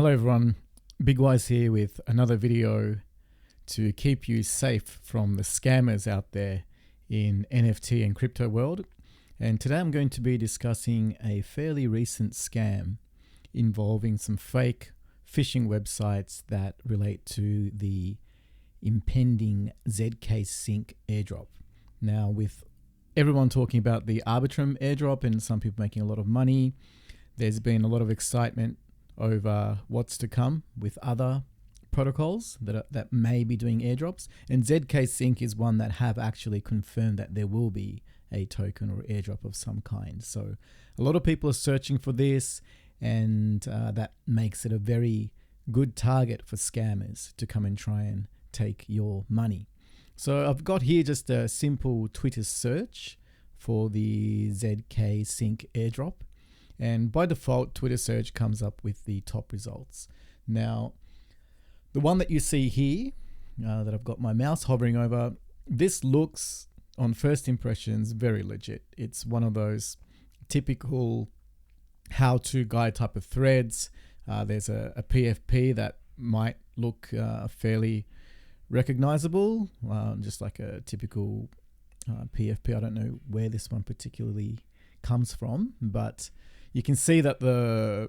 Hello everyone, Big Wise here with another video to keep you safe from the scammers out there in NFT and crypto world. And today I'm going to be discussing a fairly recent scam involving some fake phishing websites that relate to the impending zkSync airdrop. Now, with everyone talking about the Arbitrum airdrop and some people making a lot of money, there's been a lot of excitement over what's to come with other protocols that may be doing airdrops, and zkSync is one that have actually confirmed that there will be a token or airdrop of some kind. So a lot of people are searching for this, and that makes it a very good target for scammers to come and try and take your money. So I've got here just a simple Twitter search for the zkSync airdrop. And by default, Twitter search comes up with the top results. Now, the one that you see here, that I've got my mouse hovering over, this looks, on first impressions, very legit. It's one of those typical how-to guide type of threads. There's a PFP that might look fairly recognizable, just like a typical PFP. I don't know where this one particularly comes from, but you can see that the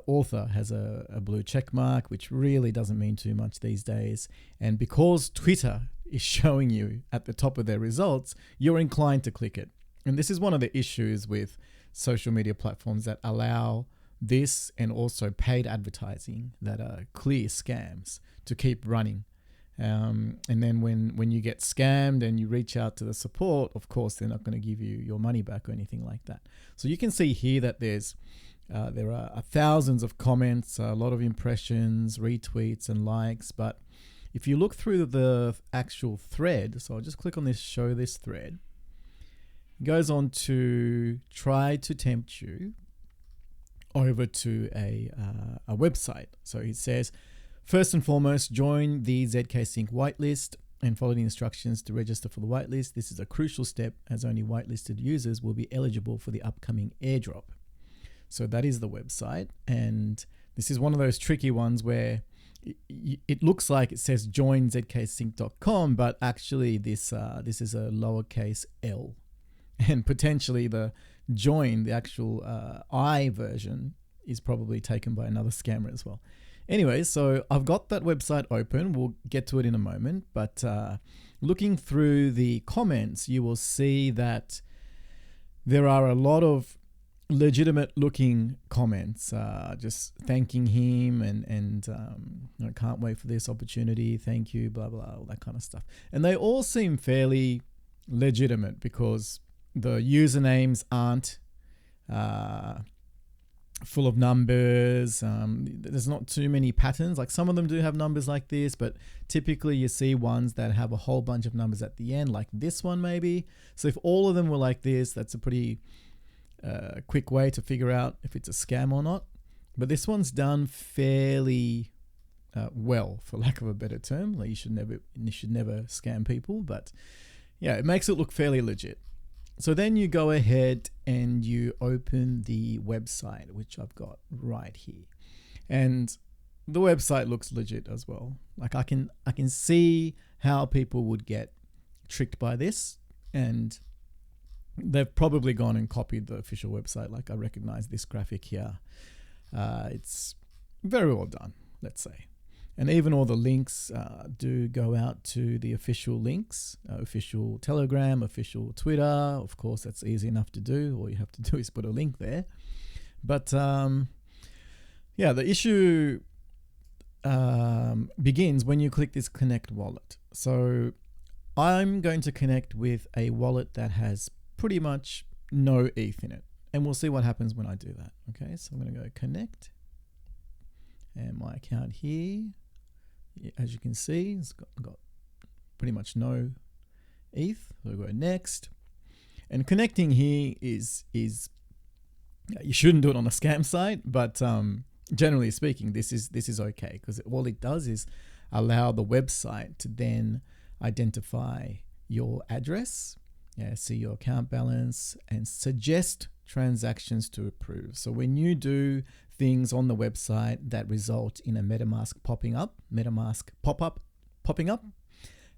author has a blue check mark, which really doesn't mean too much these days. And because Twitter is showing you at the top of their results, you're inclined to click it. And this is one of the issues with social media platforms that allow this and also paid advertising that are clear scams to keep running. And then when you get scammed and you reach out to the support, of course, they're not going to give you your money back or anything like that. So you can see here that there are thousands of comments, a lot of impressions, retweets and likes. But if you look through the actual thread, so I'll just click on this, show this thread, it goes on to try to tempt you over to a website. So it says, first and foremost, join the zkSync whitelist and follow the instructions to register for the whitelist. This is a crucial step as only whitelisted users will be eligible for the upcoming airdrop. So that is the website. And this is one of those tricky ones where it looks like it says join zkSync.com, but actually this is a lowercase l. And potentially the join, the actual I version, is probably taken by another scammer as well. Anyway, so I've got that website open. We'll get to it in a moment. But looking through the comments, you will see that there are a lot of legitimate looking comments, just thanking him and I can't wait for this opportunity. Thank you, blah, blah, all that kind of stuff. And they all seem fairly legitimate because the usernames aren't full of numbers. There's not too many patterns. Like some of them do have numbers like this, but typically you see ones that have a whole bunch of numbers at the end, like this one maybe. So if all of them were like this, that's a pretty quick way to figure out if it's a scam or not. But this one's done fairly well, for lack of a better term. Like you should never scam people, but yeah, it makes it look fairly legit. So then you go ahead and you open the website, which I've got right here. And the website looks legit as well. Like I can see how people would get tricked by this, and they've probably gone and copied the official website. Like I recognize this graphic here. It's very well done, let's say. And even all the links do go out to the official links, official Telegram, official Twitter. Of course, that's easy enough to do. All you have to do is put a link there. But yeah, the issue begins when you click this connect wallet. So I'm going to connect with a wallet that has pretty much no ETH in it. And we'll see what happens when I do that. Okay, so I'm going to go connect. And my account here, as you can see, it's got pretty much no ETH. So we'll go next. And connecting here is you shouldn't do it on a scam site, but generally speaking, this is okay, because all it does is allow the website to then identify your address, see your account balance, and suggest transactions to approve. So when you do things on the website that result in a MetaMask pop-up popping up,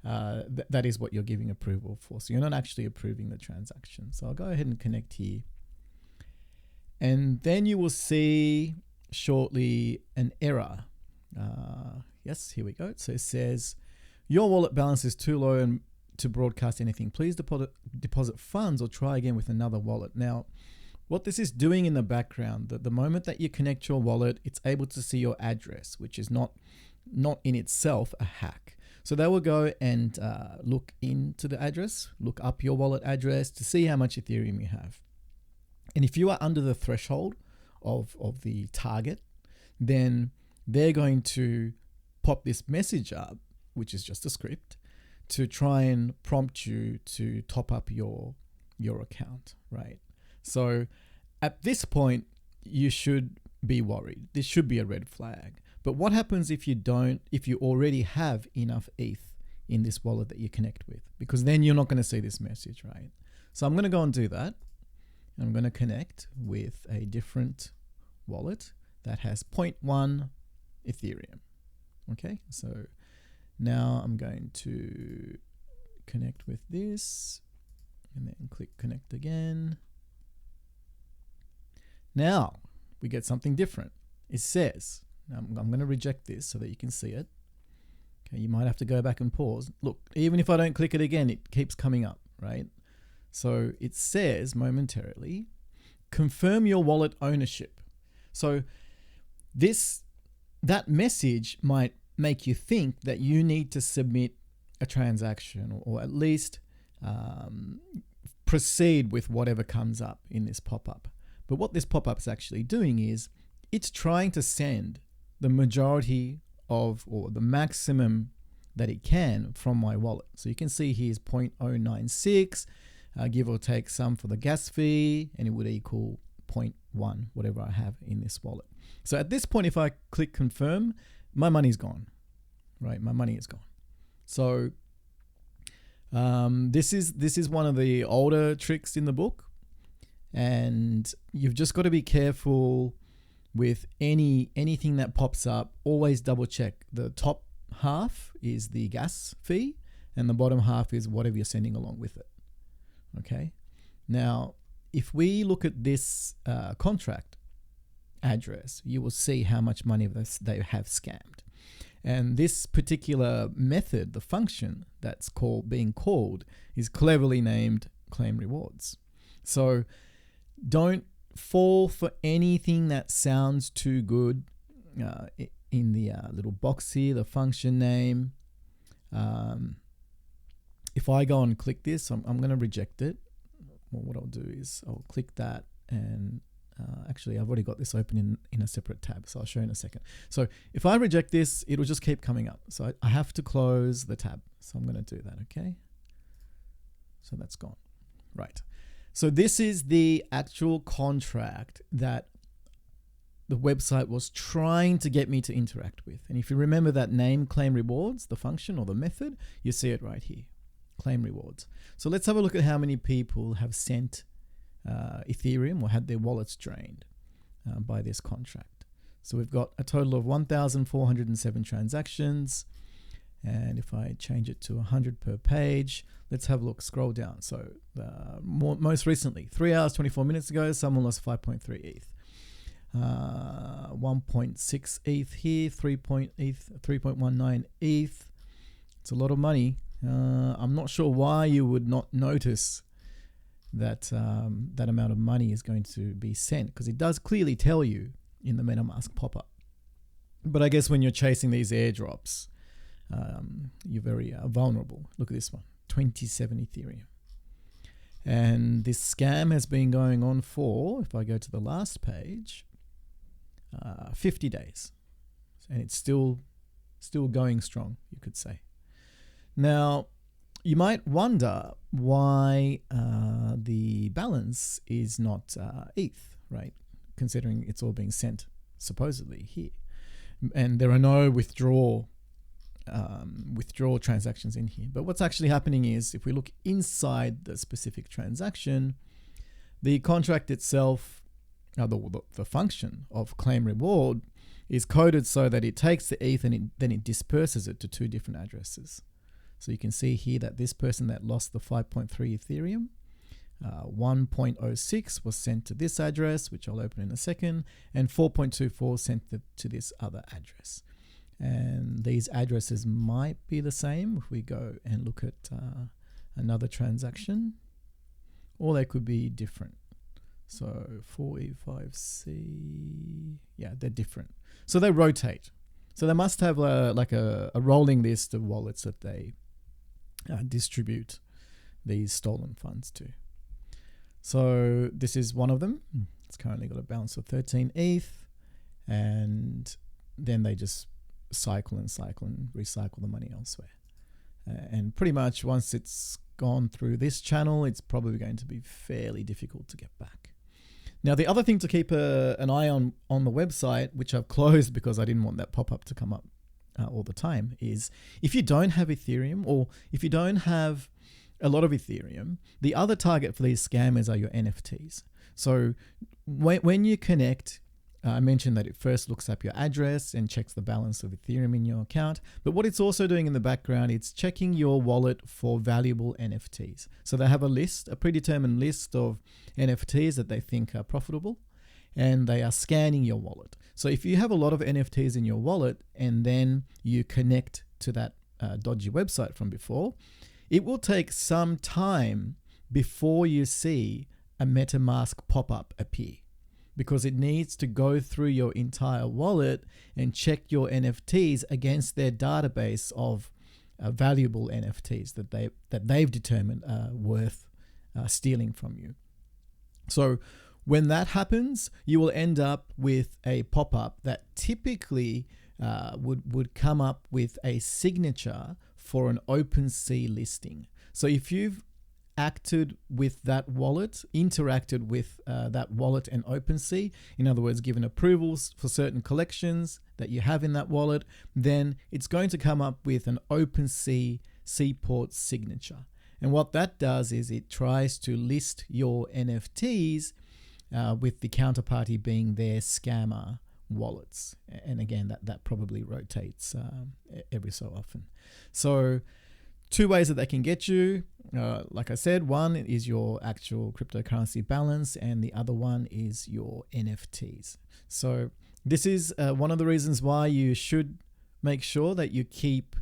that is what you're giving approval for. So you're not actually approving the transaction. So I'll go ahead and connect here. And then you will see shortly an error. Yes, here we go. So it says, your wallet balance is too low and to broadcast anything. Please deposit funds or try again with another wallet. Now, what this is doing in the background, the moment that you connect your wallet, it's able to see your address, which is not in itself a hack. So they will go and look into the address, look up your wallet address to see how much Ethereum you have. And if you are under the threshold of the target, then they're going to pop this message up, which is just a script, to try and prompt you to top up your account, right? So at this point, you should be worried. This should be a red flag. But what happens if you already have enough ETH in this wallet that you connect with? Because then you're not going to see this message, right? So I'm going to go and do that. I'm going to connect with a different wallet that has 0.1 Ethereum. Okay, so now I'm going to connect with this and then click connect again. Now we get something different. It says, I'm going to reject this so that you can see it. Okay, you might have to go back and pause. Look, even if I don't click it again, it keeps coming up, right? So it says momentarily, confirm your wallet ownership. So that message might make you think that you need to submit a transaction or at least proceed with whatever comes up in this pop-up. But what this pop-up is actually doing is it's trying to send the majority of, or the maximum that it can from my wallet. So you can see here's 0.096, give or take some for the gas fee, and it would equal 0.1, whatever I have in this wallet. So at this point, if I click confirm, my money's gone, right? My money is gone. So this is one of the older tricks in the book, and you've just got to be careful with anything that pops up. Always double check. The top half is the gas fee, and the bottom half is whatever you're sending along with it. Okay. Now, if we look at this contract address, you will see how much money they have scammed. And this particular method, the function that's being called, is cleverly named claim rewards. So don't fall for anything that sounds too good in the little box here, the function name. If I go and click this, I'm going to reject it. Well, what I'll do is I'll click that, and actually I've already got this open in a separate tab, so I'll show you in a second. So if I reject this, it'll just keep coming up. So I have to close the tab. So I'm going to do that, okay? So that's gone. Right. So this is the actual contract that the website was trying to get me to interact with. And if you remember that name, claim rewards, the function or the method, you see it right here, claim rewards. So let's have a look at how many people have sent Ethereum or had their wallets drained by this contract. So we've got a total of 1,407 transactions. And if I change it to 100 per page, let's have a look, scroll down. So most recently, 3 hours, 24 minutes ago, someone lost 5.3 ETH. 1.6 ETH here, 3.19 ETH. It's a lot of money. I'm not sure why you would not notice that that amount of money is going to be sent, because it does clearly tell you in the MetaMask pop-up. But I guess when you're chasing these airdrops, you're very vulnerable. Look at this one, 27 Ethereum. And this scam has been going on for, if I go to the last page, 50 days. And it's still going strong, you could say. Now, you might wonder why the balance is not ETH, right? Considering it's all being sent supposedly here. And there are no withdrawal transactions in here. But what's actually happening is, if we look inside the specific transaction, the contract itself the function of claim reward is coded so that it takes the ETH and then it disperses it to two different addresses. So you can see here that this person that lost the 5.3 Ethereum, 1.06 was sent to this address, which I'll open in a second, and 4.24 sent to this other address. And these addresses might be the same if we go and look at another transaction, or they could be different. So 4E5C, yeah, they're different. So they rotate. So they must have a rolling list of wallets that they distribute these stolen funds to. So this is one of them. It's currently got a balance of 13 ETH, and then they just cycle and recycle the money elsewhere. And pretty much once it's gone through this channel, it's probably going to be fairly difficult to get back. Now, the other thing to keep an eye on the website, which I've closed because I didn't want that pop-up to come up all the time, is if you don't have Ethereum, or if you don't have a lot of Ethereum, the other target for these scammers are your NFTs. So when you connect, I mentioned that it first looks up your address and checks the balance of Ethereum in your account. But what it's also doing in the background, it's checking your wallet for valuable NFTs. So they have a predetermined list of NFTs that they think are profitable, and they are scanning your wallet. So if you have a lot of NFTs in your wallet and then you connect to that dodgy website from before, it will take some time before you see a MetaMask pop-up appear, because it needs to go through your entire wallet and check your NFTs against their database of valuable NFTs that they've determined are worth stealing from you. So when that happens, you will end up with a pop-up that typically would come up with a signature for an OpenSea listing. So if you've interacted with that wallet and OpenSea, in other words, given approvals for certain collections that you have in that wallet, then it's going to come up with an OpenSea Seaport signature. And what that does is it tries to list your NFTs with the counterparty being their scammer wallets. And again, that probably rotates every so often. So two ways that they can get you. Like I said, one is your actual cryptocurrency balance, and the other one is your NFTs. So this is one of the reasons why you should make sure that you keep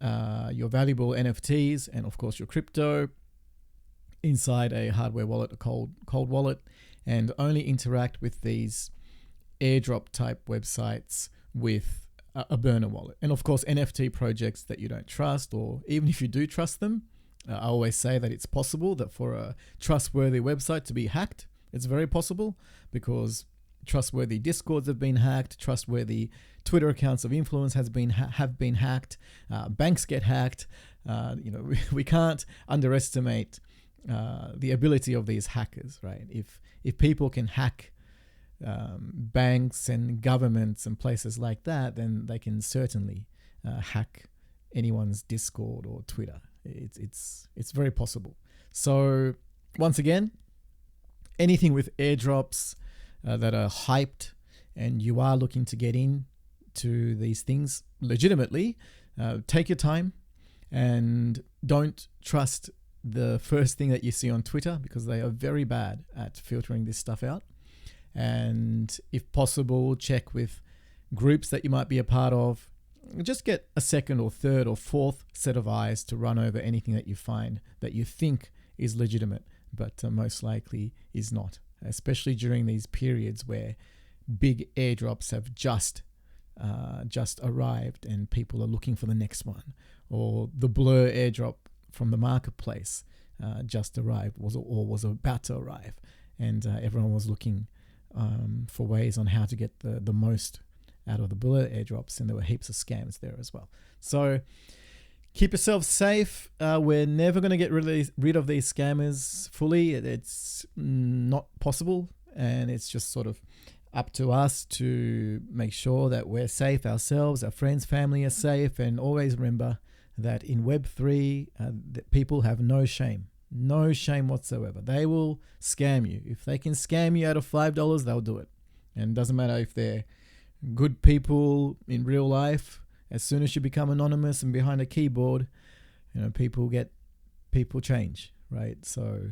your valuable NFTs and, of course, your crypto inside a hardware wallet, a cold wallet, and only interact with these airdrop type websites with a burner wallet. And of course, NFT projects that you don't trust, or even if you do trust them, I always say that it's possible that for a trustworthy website to be hacked. It's very possible, because trustworthy Discords have been hacked, trustworthy Twitter accounts of influence have been hacked, banks get hacked. We can't underestimate the ability of these hackers, right? If people can hack banks and governments and places like that, then they can certainly hack anyone's Discord or Twitter. It's very possible. So once again, anything with airdrops that are hyped and you are looking to get into these things legitimately, take your time and don't trust the first thing that you see on Twitter, because they are very bad at filtering this stuff out. And if possible, check with groups that you might be a part of. Just get a second or third or fourth set of eyes to run over anything that you find that you think is legitimate, but most likely is not, especially during these periods where big airdrops have just arrived and people are looking for the next one, or the Blur airdrop from the marketplace just arrived, was about to arrive, and everyone was looking for ways on how to get the most out of the Blur airdrops, and there were heaps of scams there as well. So keep yourself safe. We're never going to get rid of these scammers fully. It's not possible, and it's just sort of up to us to make sure that we're safe ourselves, our friends, family are safe, and always remember that in Web3, that people have no shame No shame whatsoever. They will scam you. If they can scam you out of $5, they'll do it. And it doesn't matter if they're good people in real life. As soon as you become anonymous and behind a keyboard, people change, right? So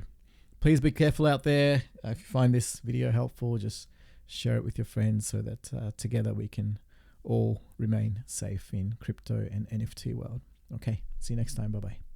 please be careful out there. If you find this video helpful, just share it with your friends so that together we can all remain safe in crypto and NFT world. Okay, see you next time. Bye-bye.